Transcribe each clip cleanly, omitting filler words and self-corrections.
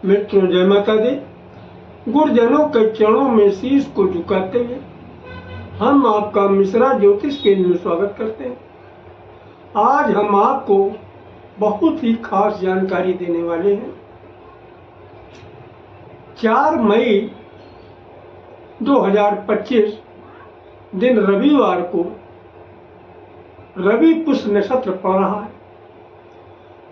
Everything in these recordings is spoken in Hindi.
मित्रों, जय माता दी। गुरुजनों के चरणों में शीश को झुकाते हुए हम आपका मिश्रा ज्योतिष केंद्र में स्वागत करते हैं। आज हम आपको बहुत ही खास जानकारी देने वाले हैं। 4 मई 2025 दिन रविवार को रवि पुष्य नक्षत्र पड़ रहा है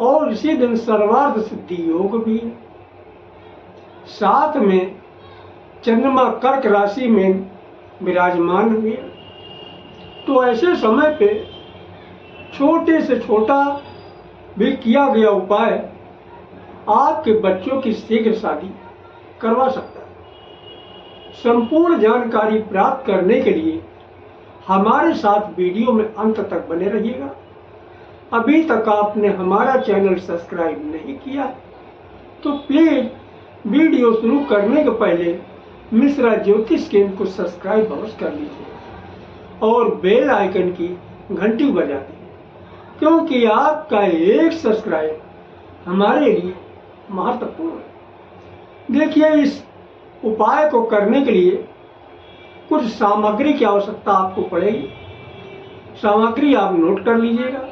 और इसी दिन सर्वार्थ सिद्धि योग भी है। साथ में चंद्रमा कर्क राशि में विराजमान हुए। तो ऐसे समय पे छोटे से छोटा भी किया गया उपाय आपके बच्चों की शीघ्र शादी करवा सकता है। संपूर्ण जानकारी प्राप्त करने के लिए हमारे साथ वीडियो में अंत तक बने रहिएगा। अभी तक आपने हमारा चैनल सब्सक्राइब नहीं किया तो प्लीज वीडियो शुरू करने के पहले मिश्रा ज्योतिष केंद्र को सब्सक्राइब अवश्य कर लीजिए और बेल आइकन की घंटी बजा दीजिए, क्योंकि आपका एक सब्सक्राइब हमारे लिए महत्वपूर्ण है। देखिए, इस उपाय को करने के लिए कुछ सामग्री की आवश्यकता आपको पड़ेगी। सामग्री आप नोट कर लीजिएगा।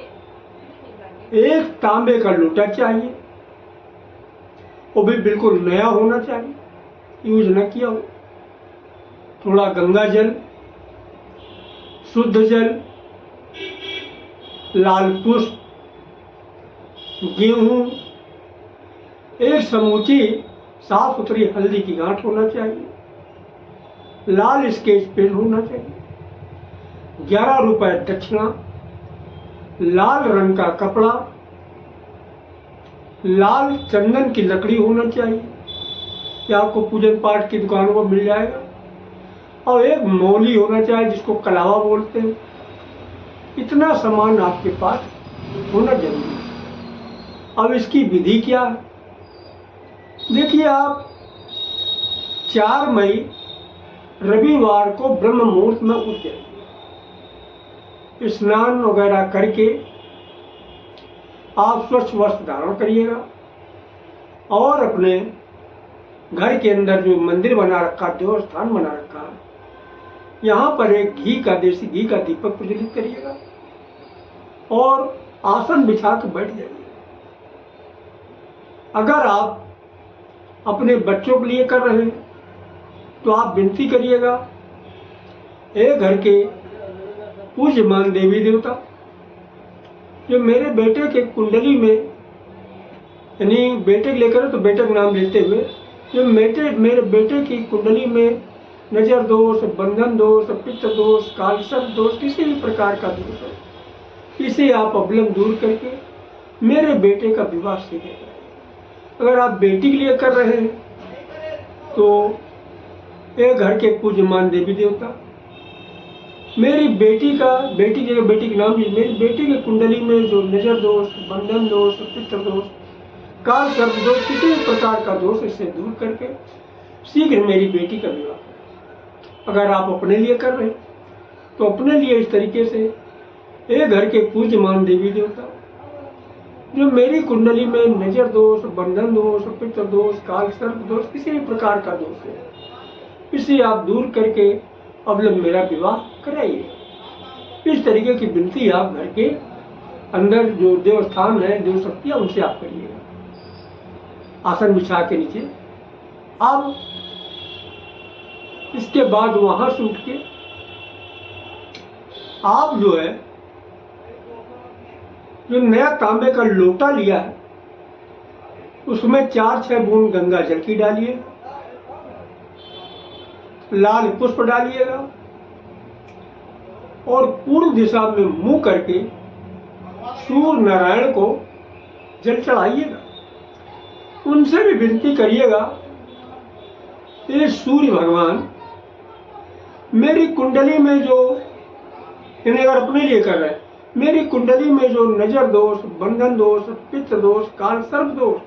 एक तांबे का लोटा चाहिए, वो भी बिल्कुल नया होना चाहिए, यूज न किया हो। थोड़ा गंगा जल, शुद्ध जल, लाल पुष्प, गेहूं, एक समूची साफ सुथरी हल्दी की गांठ होना चाहिए, लाल स्केच पेन होना चाहिए, 11 रुपए दक्षिणा, लाल रंग का कपड़ा, लाल चंदन की लकड़ी होना चाहिए, या आपको पूजन पाठ की दुकानों पर मिल जाएगा, और एक मौली होना चाहिए जिसको कलावा बोलते हैं। इतना सामान आपके पास होना जरूरी है। अब इसकी विधि क्या है? देखिए, आप 4 मई रविवार को ब्रह्म मुहूर्त में उठ जाइए। स्नान वगैरह करके आप स्वच्छ वस्त्र धारण करिएगा और अपने घर के अंदर जो मंदिर बना रखा, देवस्थान बना रखा है, यहाँ पर एक देसी घी का दीपक प्रज्वलित करिएगा और आसन बिछा कर बैठ जाइए। अगर आप अपने बच्चों के लिए कर रहे हैं तो आप विनती करिएगा, एक घर के पूज्यमान देवी देवता जो मेरे बेटे के कुंडली में, यानी बेटे के लेकर तो बेटे का नाम लेते हुए, जो मेरे बेटे की कुंडली में नजर दोष, बंधन दोष, पित्र दोष, कालसर्प दोष, किसी भी प्रकार का दोष है, इसे आप अवलंब दूर करके मेरे बेटे का विवाह शीघ्र कराइए। अगर आप बेटी के लिए कर रहे हैं तो एक घर के पूज्यमान देवी देवता, मेरी बेटी के नाम भी, मेरी बेटी की कुंडली में जो नजर दोष, बंधन दोष, पित्र दोष, काल सर्प दोष, किसी भी प्रकार का दोष, इसे दूर करके शीघ्र मेरी बेटी का विवाह करें। अगर आप अपने लिए कर रहे हैं तो अपने लिए इस तरीके से एक घर के पूज्यमान देवी देवता जो मेरी कुंडली में नजर दोष, बंधन दोष, पित्र दोष, काल सर्प दोष, किसी भी प्रकार का दोष है, इसे आप दूर करके अवलंब मेरा विवाह कराइए। इस तरीके की विनती आप घर के अंदर जो देवस्थान है, देव शक्तियां, उनसे आप करिएगा आसन बिछा के नीचे। अब इसके बाद वहां से उठ के आप जो है, जो नया तांबे का लोटा लिया है उसमें 4-6 बूंद गंगा जल की डालिए, लाल पुष्प डालिएगा और पूर्व दिशा में मुंह करके सूर्य नारायण को जल चढ़ाइएगा। उनसे भी विनती करिएगा, ये सूर्य भगवान मेरी कुंडली में जो, इन्हें अगर अपने लिए कर रहे हैं, मेरी कुंडली में जो नजर दोष, बंधन दोष, पित्र दोष, काल सर्प दोष,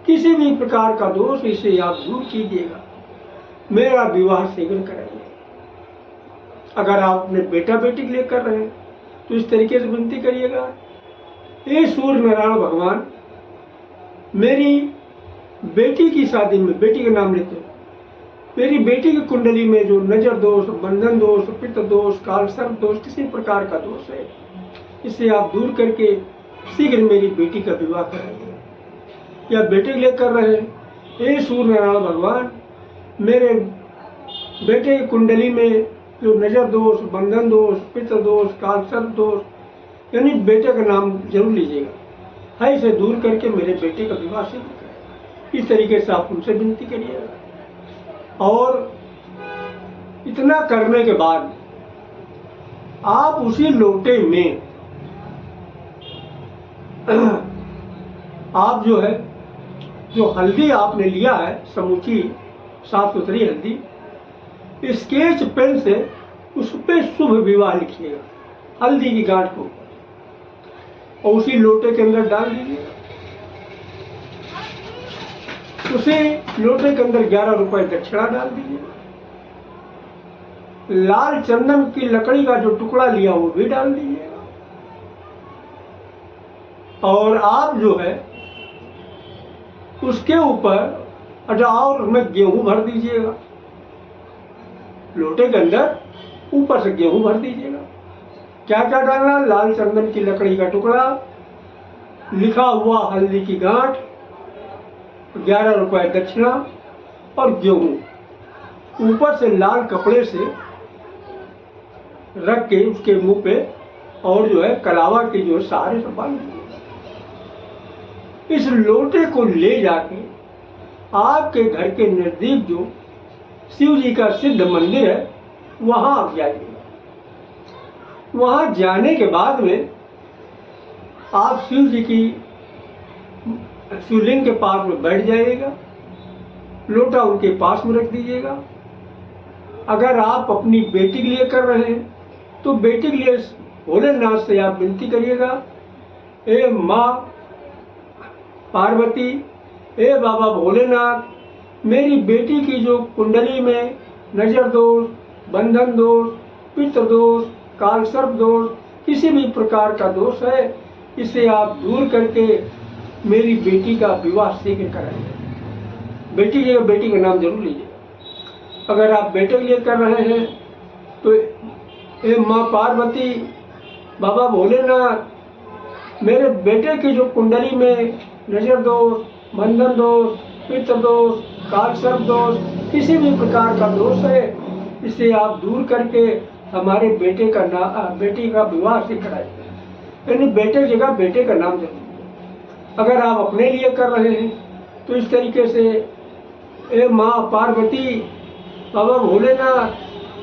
किसी भी प्रकार का दोष, इसे आप दूर कीजिएगा, मेरा विवाह शीघ्र कराइए। अगर आप अपने बेटा बेटी के लिए कर रहे हैं तो इस तरीके से विनती करिएगा, हे सूर्य नारायण भगवान, मेरी बेटी की शादी में बेटी का नाम लेते हैं, मेरी बेटी की कुंडली में जो नजर दोष, बंधन दोष, पित्त दोष, कालसर्प दोष, किसी प्रकार का दोष है, इसे आप दूर करके शीघ्र मेरी बेटी का विवाह कराइए। या बेटे के लिए कर रहे हैं, हे सूर्य नारायण भगवान, मेरे बेटे की कुंडली में जो नजर दोष, बंधन दोष, पित्त दोष, कालसर्प दोष, यानी बेटे का नाम जरूर लीजिएगा, है इसे दूर करके मेरे बेटे का विवाह शीघ्र करें। इस तरीके से आप उनसे विनती करिएगा। और इतना करने के बाद आप उसी लोटे में आप जो है, जो हल्दी आपने लिया है, समूची साफ सुथरी हल्दी, स्केच पेन से उस पर शुभ विवाह लिखिएगा हल्दी की गांठ को, और उसी लोटे के अंदर डाल दीजिएगा। उसी लोटे के अंदर 11 रुपए दक्षिणा डाल दीजिएगा। लाल चंदन की लकड़ी का जो टुकड़ा लिया वो भी डाल दीजिएगा। और आप जो है उसके ऊपर और में गेहूं भर दीजिएगा, लोटे के अंदर ऊपर से गेहूं भर दीजिएगा। क्या क्या डालना? लाल चंदन की लकड़ी का टुकड़ा, लिखा हुआ हल्दी की गांठ, 11 रुपए दक्षिणा और गेहूं ऊपर से लाल कपड़े से रख के उसके मुंह पे, और जो है कलावा के जो सहारे से बांध दीजिएगा। इस लोटे को ले जाके आपके घर के नजदीक जो शिव जी का सिद्ध मंदिर है वहां आप जाइए। वहां जाने के बाद में आप शिव जी की शिवलिंग के पास में बैठ जाइएगा, लोटा उनके पास में रख दीजिएगा। अगर आप अपनी बेटी के लिए कर रहे हैं तो बेटी के लिए भोलेनाथ से आप विनती करिएगा, हे माँ पार्वती, हे बाबा भोलेनाथ, मेरी बेटी की जो कुंडली में नजर दोष, बंधन दोष, पित्त दोष, कालसर्प दोष, किसी भी प्रकार का दोष है, इसे आप दूर करके मेरी बेटी का विवाह शीघ्र कराइए। बेटी की बेटी का नाम जरूर लीजिए। अगर आप बेटे के लिए कर रहे हैं तो हे माँ पार्वती, बाबा भोलेनाथ, मेरे बेटे की जो कुंडली में नजर दोष, बंधन दोष, पित्त दोष, कालसर्प दोष, किसी भी प्रकार का दोष है, इसे आप दूर करके हमारे बेटी का विवाह से कराइए। यानी बेटे की जगह बेटे का नाम जरूर। अगर आप अपने लिए कर रहे हैं तो इस तरीके से, ए माँ पार्वती, बाबा भोलेनाथ,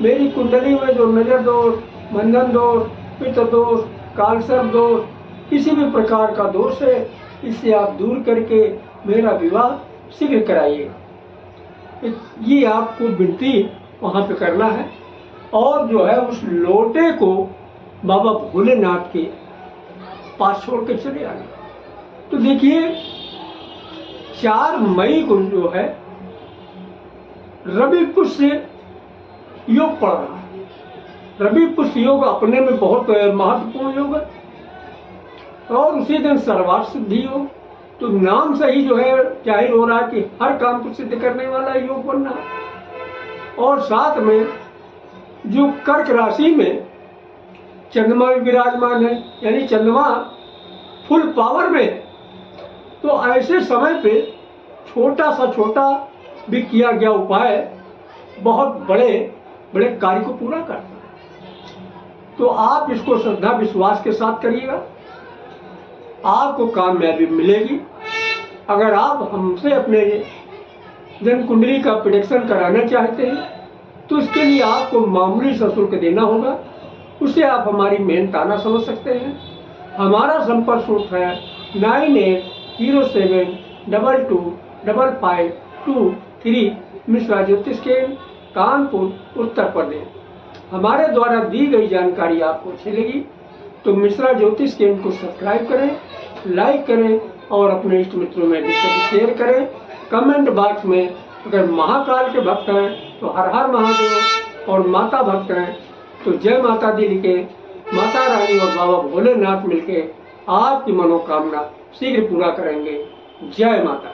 मेरी कुंडली में जो नजर दोष, बंधन दोष, पित्त दोष, कालसर्प दोष, किसी भी प्रकार का दोष है, इसे आप दूर करके मेरा विवाह शीघ्र कराइएगा। ये आपको विनती वहाँ पे करना है। और जो है उस लोटे को बाबा भोलेनाथ के पास छोड़ के चले आए। तो देखिए 4 मई को जो है रवि पुष्य योग पड़ रहा है। रवि पुष्य योग अपने में बहुत महत्वपूर्ण योग है, और उसी दिन सर्वार्थ सिद्धि योग, तो नाम से ही जो है जाहिर हो रहा है कि हर काम को सिद्ध करने वाला योग बनना है। और साथ में जो कर्क राशि में चंद्रमा भी विराजमान है, यानी चंद्रमा फुल पावर में, तो ऐसे समय पे छोटा भी किया गया उपाय बहुत बड़े बड़े कार्य को पूरा करता है। तो आप इसको श्रद्धा विश्वास के साथ करिएगा, आपको कामयाबी मिलेगी। अगर आप हमसे अपने जन्म कुंडली का प्रेडिक्शन कराना चाहते हैं तो इसके लिए आपको मामूली सा शुल्क देना होगा, उसे आप हमारी मेहनताना समझ सकते हैं। हमारा संपर्क सूत्र है 9807225523 मिश्रा ज्योतिष केंद्र, कानपुर, उत्तर प्रदेश। हमारे द्वारा दी गई जानकारी आपको अच्छी लगी तो मिश्रा ज्योतिष केंद्र को सब्सक्राइब करें, लाइक करें और अपने इष्ट मित्रों में भी शेयर करें। कमेंट बॉक्स में अगर महाकाल के भक्त हैं तो हर हर महादेव, और माता भक्त हैं तो जय माता दी लिखे। माता रानी और बाबा भोलेनाथ मिलके आपकी मनोकामना शीघ्र पूरा करेंगे। जय माता।